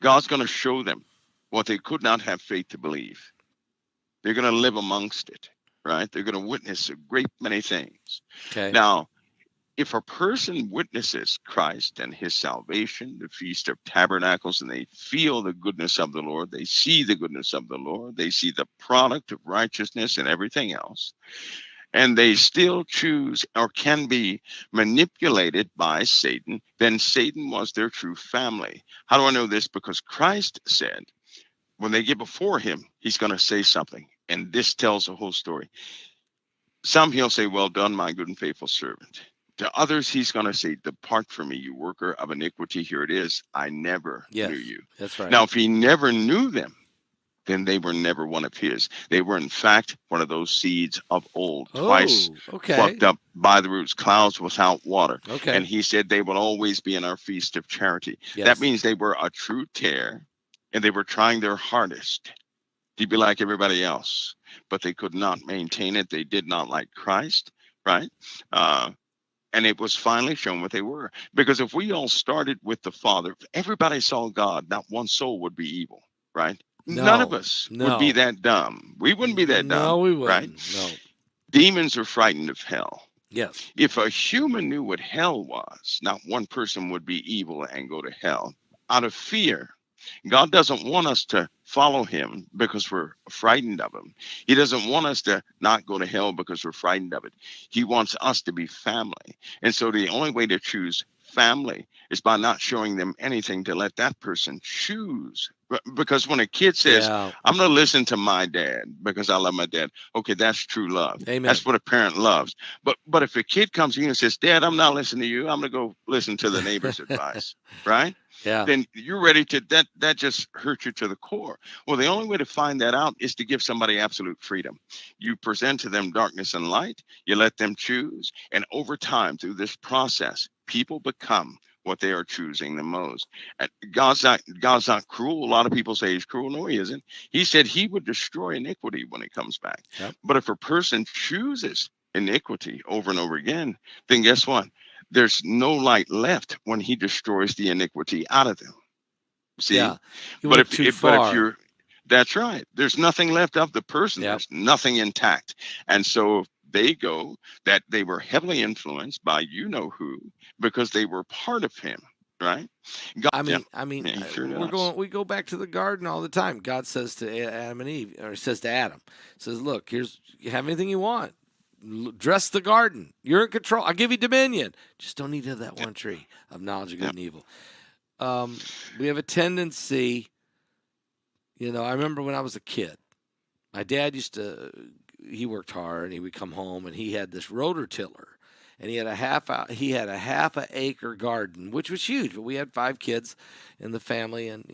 God's going to show them what they could not have faith to believe. They're going to live amongst it, right? They're going to witness a great many things. Okay. Now, if a person witnesses Christ and his salvation, the Feast of Tabernacles, and they feel the goodness of the Lord, they see the goodness of the Lord, they see the product of righteousness and everything else, and they still choose or can be manipulated by Satan, then Satan was their true family. How do I know this? Because Christ said, when they get before him, he's going to say something, and this tells the whole story. Some he'll say, well done, my good and faithful servant. To others, he's going to say, depart from me, you worker of iniquity. Here it is. I never knew you. That's right. Now, if he never knew them, then they were never one of his. They were, in fact, one of those seeds of old, twice plucked up by the roots, clouds without water. Okay. And he said they will always be in our feast of charity. Yes. That means they were a true tare, and they were trying their hardest to be like everybody else, but they could not maintain it. They did not like Christ, right? And it was finally shown what they were. Because if we all started with the Father, if everybody saw God, not one soul would be evil, right? No, None of us would be that dumb. We wouldn't be that dumb. No, we wouldn't. Right? No. Demons are frightened of hell. Yes. If a human knew what hell was, not one person would be evil and go to hell out of fear. God doesn't want us to follow him because we're frightened of him. He doesn't want us to not go to hell because we're frightened of it. He wants us to be family. And so the only way to choose family is by not showing them anything to let that person choose. Because when a kid says, I'm going to listen to my dad because I love my dad. Okay, that's true love. Amen. That's what a parent loves. But if a kid comes to you and says, Dad, I'm not listening to you, I'm going to go listen to the neighbor's advice, right? Yeah. Then you're ready to, that just hurts you to the core. Well, the only way to find that out is to give somebody absolute freedom. You present to them darkness and light, you let them choose. And over time, through this process, people become what they are choosing the most. And God's not cruel. A lot of people say he's cruel. No, he isn't. He said he would destroy iniquity when it comes back. Yep. But if a person chooses iniquity over and over again, then guess what? There's no light left when he destroys the iniquity out of them. See? Yeah. But if you're, that's right. There's nothing left of the person. Yep. There's nothing intact. And so they go that they were heavily influenced by you know who because they were part of him, right? God, we go back to the garden all the time. God says to Adam and Eve, or says to Adam, says, "Look, you have anything you want. Dress the garden. You're in control. I'll give you dominion. Just don't eat of that one tree of knowledge of good and evil." We have a tendency I remember when I was a kid, my dad he worked hard and he would come home and he had this rotor tiller and he had a half a acre garden, which was huge, but we had 5 kids in the family and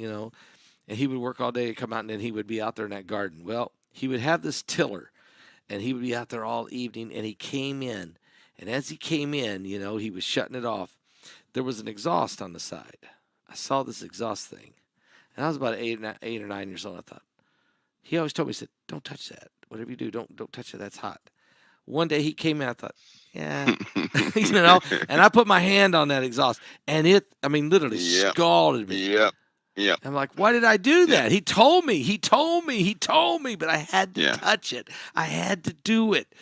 he would work all day and come out and then he would be out there in that garden. Well, he would have this tiller and he would be out there all evening and he came in, and as he came in, he was shutting it off. There was an exhaust on the side. I saw this exhaust thing and I was about 8 or 9 years old. I thought, he always told me, he said, don't touch that. Whatever you do, don't touch it. That's hot. One day he came in, I thought, yeah, and I put my hand on that exhaust and literally scalded me. Yep. Yep. I'm like, why did I do that? He told me, but I had to touch it. I had to do it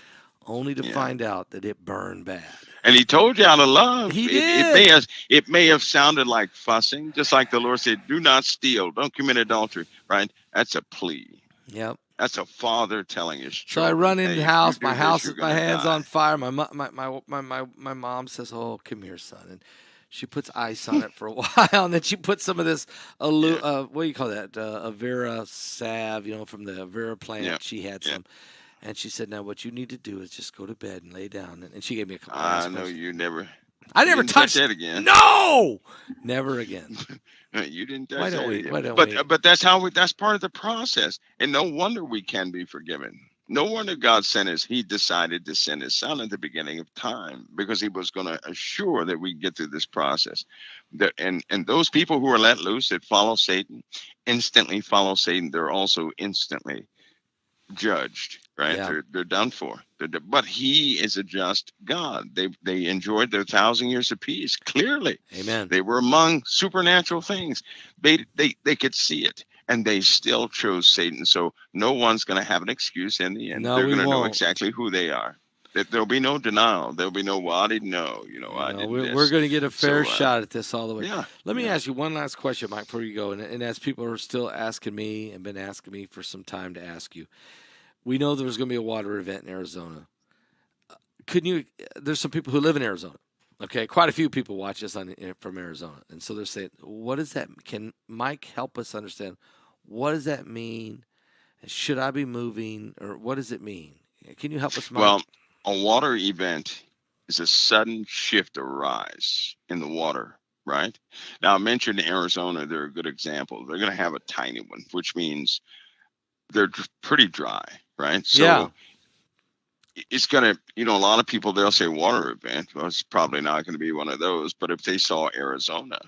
only to find out that it burned bad. And he told you out of love. He did. It may have sounded like fussing, just like the Lord said, do not steal, don't commit adultery, right? That's a plea. Yep. That's a father telling his So children. I run in the house. My house is, my hand's die. on fire. My mom says, "Oh, come here, son," and she puts ice on it for a while, and then she puts some of this what do you call that? Avera salve, from the Avera plant. Yeah. She had some, and she said, "Now what you need to do is just go to bed and lay down." And she gave me a couple. I know you never. I never touched that again. No, never again. You didn't touch that again. Why don't we? But that's that's part of the process, and no wonder we can be forgiven. No wonder God he decided to send his son at the beginning of time, because he was going to assure that we get through this process. And those people who are let loose that follow Satan, instantly follow Satan, they're also instantly judged, right? Yeah. They're done for. But he is a just God. They enjoyed their 1,000 years of peace. Clearly. Amen. They were among supernatural things. They could see it. And they still chose Satan. So no one's going to have an excuse in the end. No, they're we going to know won't. exactly who they are. There'll be no denial. There'll be no, well, I didn't know. I didn't. We're going to get a fair shot at this all the way. Yeah. Let me ask you one last question, Mike, before you go. And as people are still asking me and been asking me for some time to ask you, we know there's going to be a water event in Arizona. There's some people who live in Arizona. Okay, quite a few people watch us from Arizona. And so they're saying, what does that, can Mike help us understand, what does that mean? Should I be moving, or what does it mean? Can you help us, Mike? Well, a water event is a sudden shift or rise in the water, right? Now, I mentioned Arizona, they're a good example. They're going to have a tiny one, which means they're pretty dry, right? So it's going to, a lot of people, they'll say water event. Well, it's probably not going to be one of those. But if they saw Arizona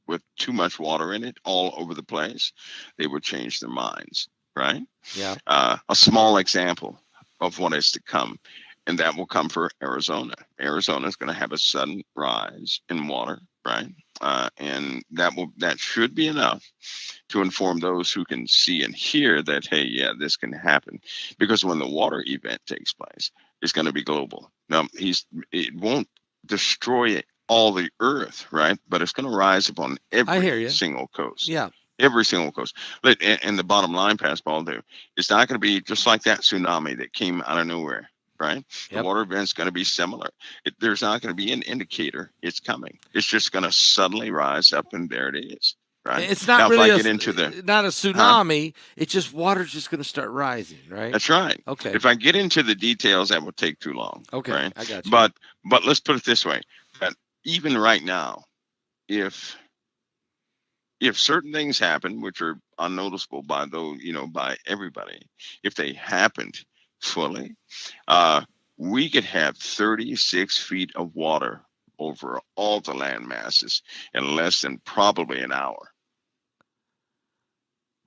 with too much water in it all over the place, they would change their minds, right? Yeah. A small example of what is to come, and that will come for Arizona. Arizona is going to have a sudden rise in water, right? And that should be enough to inform those who can see and hear that, hey, yeah, this can happen. Because when the water event takes place, it's going to be global. Now, it won't destroy all the earth, right? But it's going to rise upon every single coast. Yeah. Every single coast. And the bottom line, Pastor Paul, there, it's not going to be just like that tsunami that came out of nowhere, right? Yep. The water event's going to be similar. There's not going to be an indicator it's coming. It's just going to suddenly rise up, and there it is, right? It's not now, really not a tsunami. It's just water's just going to start rising, right? That's right. Okay. If I get into the details, that would take too long. Okay, right? I got you. But let's put it this way: that even right now, if certain things happen which are unnoticeable by by everybody, if they happened fully, we could have 36 feet of water over all the land masses in less than probably an hour.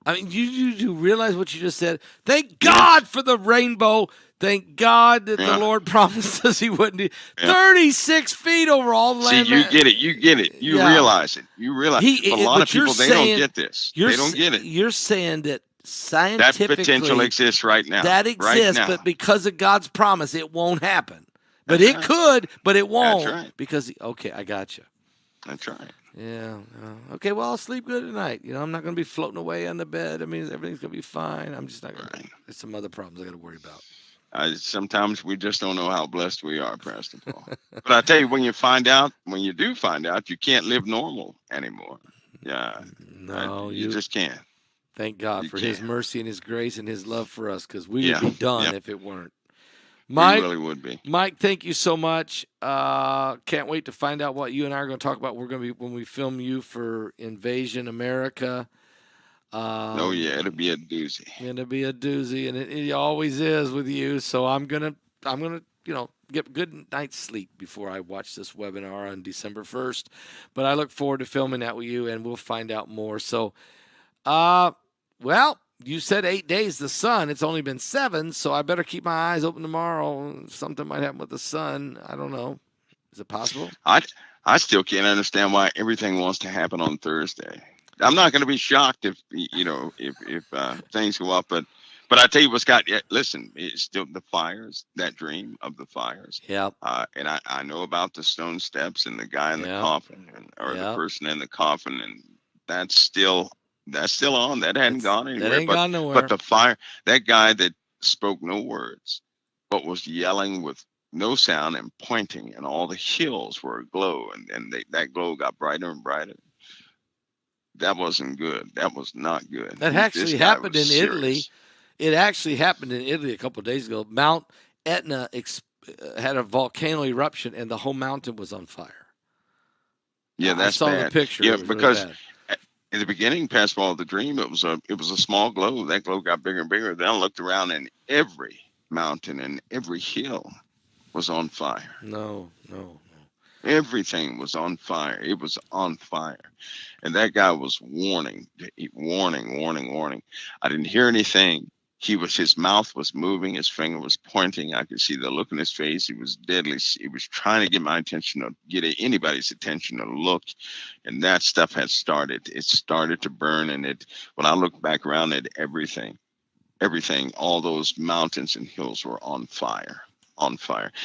I mean, you realize what you just said? Thank God for the rainbow. Thank God that the Lord promised us he wouldn't do 36 feet over all the land. See, you get it. You realize it. You realize a lot of people, they don't get this. They don't get it. You're saying that scientifically that potential exists right now. That exists, but because of God's promise, it won't happen. But it could, but it won't. That's right. Because, okay, I got you. That's right. Yeah. Okay, well, I'll sleep good tonight. I'm not going to be floating away on the bed. I mean, everything's going to be fine. I'm just not going to. There's some other problems I got to worry about. Sometimes we just don't know how blessed we are, Pastor Paul. But I tell you, when you do find out, you can't live normal anymore. Yeah. No, you just can't. Thank God You for His can't. mercy and His grace and His love for us, because we Yeah. would be done Yeah. if it weren't. We Mike, really would be. Mike, thank you so much. Can't wait to find out what you and I are going to talk about. We're going to be when we film you for Invasion America. Oh yeah, it'll be a doozy. It'll be a doozy, and it always is with you. So I'm gonna get good night's sleep before I watch this webinar on December 1st. But I look forward to filming that with you, and we'll find out more. So, well, you said 8 days the sun. It's only been 7, so I better keep my eyes open tomorrow. Something might happen with the sun. I don't know. Is it possible? I still can't understand why everything wants to happen on Thursday. I'm not going to be shocked if things go up, but I tell you what's got. Listen, it's still the fires. That dream of the fires. Yeah. And I know about the stone steps and the guy in the coffin, or the person in the coffin, and that's still on. That hadn't gone anywhere. That ain't gone nowhere. But the fire, that guy that spoke no words, but was yelling with no sound and pointing, and all the hills were aglow, and that glow got brighter and brighter. That wasn't good. That was not good. That actually happened in Italy. It actually happened in Italy a couple of days ago. Mount Etna had a volcano eruption, and the whole mountain was on fire. Yeah, that's I saw bad. the picture. Yeah, really because bad. in the beginning, past all the dream, it was a small glow. That glow got bigger and bigger. Then I looked around, and every mountain and every hill was on fire. No. Everything was on fire. It was on fire. And that guy was warning. I didn't hear anything. His mouth was moving. His finger was pointing. I could see the look in his face. He was deadly. He was trying to get my attention, or get anybody's attention to look. And that stuff had started. It started to burn. And when I looked back around at everything, all those mountains and hills were on fire. And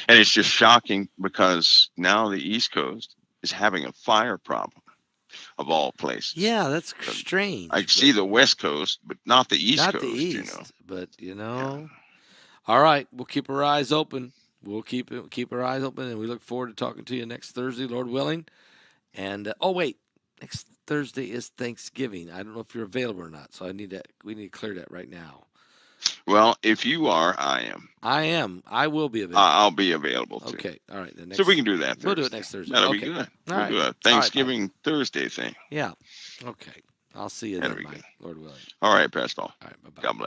it's just shocking, because now the East Coast is having a fire problem, of all places. Yeah, that's strange. I see the West Coast, but not the East Coast. Not the East, but Yeah. All right, we'll keep our eyes open. We'll keep our eyes open, and we look forward to talking to you next Thursday, Lord willing. And next Thursday is Thanksgiving. I don't know if you're available or not, so we need to clear that right now. Well, if you are, I am. I am. I will be available. I'll be available too. Okay. All right. So we can do that. We'll do it next Thursday. That'll be good. We'll do a Thanksgiving Thursday thing. Yeah. Okay. I'll see you then, Mike, Lord willing. All right, Pastor Paul. All right. Bye-bye. God bless.